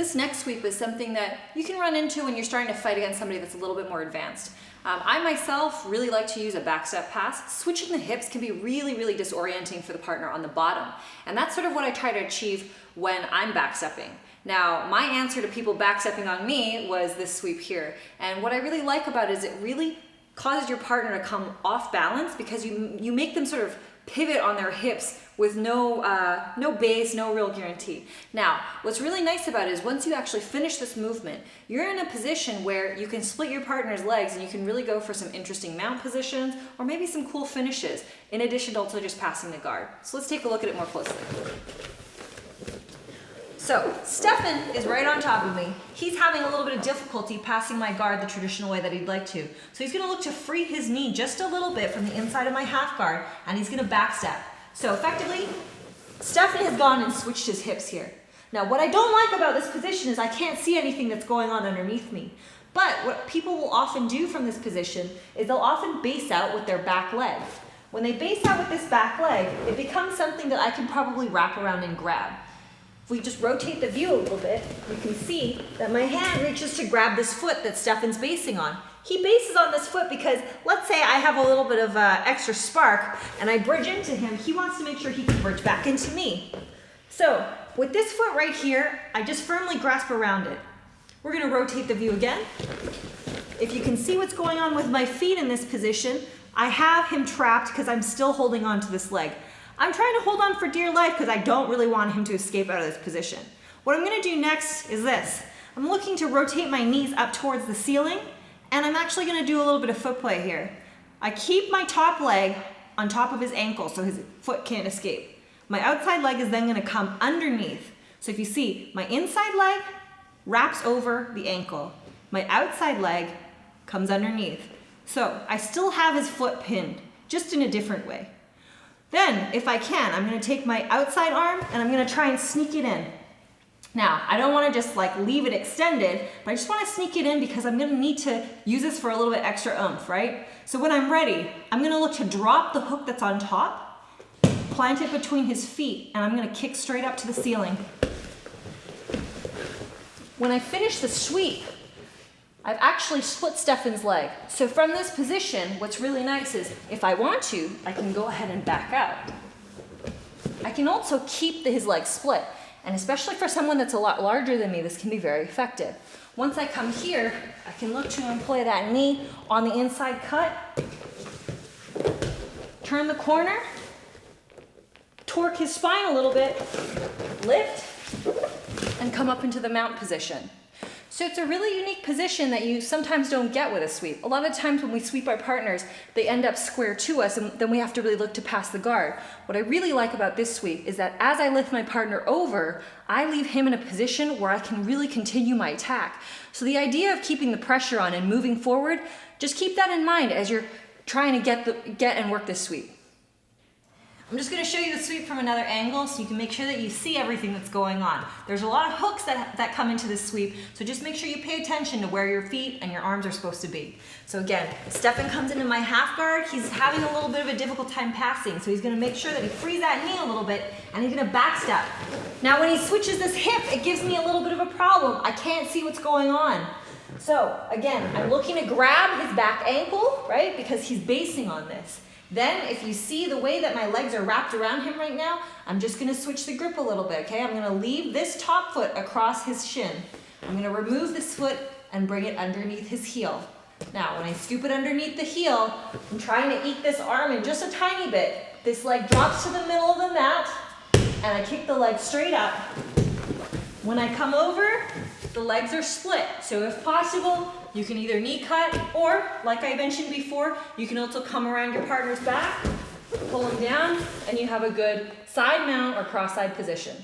This next sweep is something that you can run into when you're starting to fight against somebody that's a little bit more advanced. I myself really like to use a backstep pass. Switching the hips can be really, really disorienting for the partner on the bottom. And that's sort of what I try to achieve when I'm backstepping. Now, my answer to people backstepping on me was this sweep here. And what I really like about it is it really causes your partner to come off balance because you make them sort of pivot on their hips with no base, no real guarantee. Now, what's really nice about it is once you actually finish this movement, you're in a position where you can split your partner's legs and you can really go for some interesting mount positions or maybe some cool finishes in addition to also just passing the guard. So let's take a look at it more closely. So Stefan is right on top of me. He's having a little bit of difficulty passing my guard the traditional way that he'd like to. So he's gonna look to free his knee just a little bit from the inside of my half guard and he's gonna backstep. So effectively, Stefan has gone and switched his hips here. Now what I don't like about this position is I can't see anything that's going on underneath me. But what people will often do from this position is they'll often base out with their back leg. When they base out with this back leg, it becomes something that I can probably wrap around and grab. If we just rotate the view a little bit, you can see that my hand reaches to grab this foot that Stefan's basing on. He bases on this foot because let's say I have a little bit of extra spark and I bridge into him, he wants to make sure he can bridge back into me. So with this foot right here, I just firmly grasp around it. We're gonna rotate the view again. If you can see what's going on with my feet in this position, I have him trapped because I'm still holding on to this leg. I'm trying to hold on for dear life because I don't really want him to escape out of this position. What I'm gonna do next is this. I'm looking to rotate my knees up towards the ceiling and I'm actually gonna do a little bit of foot play here. I keep my top leg on top of his ankle so his foot can't escape. My outside leg is then gonna come underneath. So if you see, my inside leg wraps over the ankle. My outside leg comes underneath. So I still have his foot pinned, just in a different way. Then, if I can, I'm gonna take my outside arm and I'm gonna try and sneak it in. Now, I don't wanna just like leave it extended, but I just wanna sneak it in because I'm gonna need to use this for a little bit extra oomph, right? So when I'm ready, I'm gonna look to drop the hook that's on top, plant it between his feet, and I'm gonna kick straight up to the ceiling. When I finish the sweep, I've actually split Stefan's leg. So from this position, what's really nice is if I want to, I can go ahead and back out. I can also keep his leg split. And especially for someone that's a lot larger than me, this can be very effective. Once I come here, I can look to employ that knee on the inside cut, turn the corner, torque his spine a little bit, lift, and come up into the mount position. So it's a really unique position that you sometimes don't get with a sweep. A lot of times when we sweep our partners, they end up square to us and then we have to really look to pass the guard. What I really like about this sweep is that as I lift my partner over, I leave him in a position where I can really continue my attack. So the idea of keeping the pressure on and moving forward, just keep that in mind as you're trying to get and work this sweep. I'm just going to show you the sweep from another angle so you can make sure that you see everything that's going on. There's a lot of hooks that come into this sweep, so just make sure you pay attention to where your feet and your arms are supposed to be. So again, Stefan comes into my half guard. He's having a little bit of a difficult time passing, so he's going to make sure that he frees that knee a little bit, and he's going to backstep. Now when he switches this hip, it gives me a little bit of a problem. I can't see what's going on. So again, I'm looking to grab his back ankle, right, because he's basing on this. Then, if you see the way that my legs are wrapped around him right now, I'm just gonna switch the grip a little bit, okay? I'm gonna leave this top foot across his shin. I'm gonna remove this foot and bring it underneath his heel. Now, when I scoop it underneath the heel, I'm trying to eke this arm in just a tiny bit. This leg drops to the middle of the mat, and I kick the leg straight up. When I come over, the legs are split. So if possible, you can either knee cut or, like I mentioned before, you can also come around your partner's back, pull them down, and you have a good side mount or cross-side position.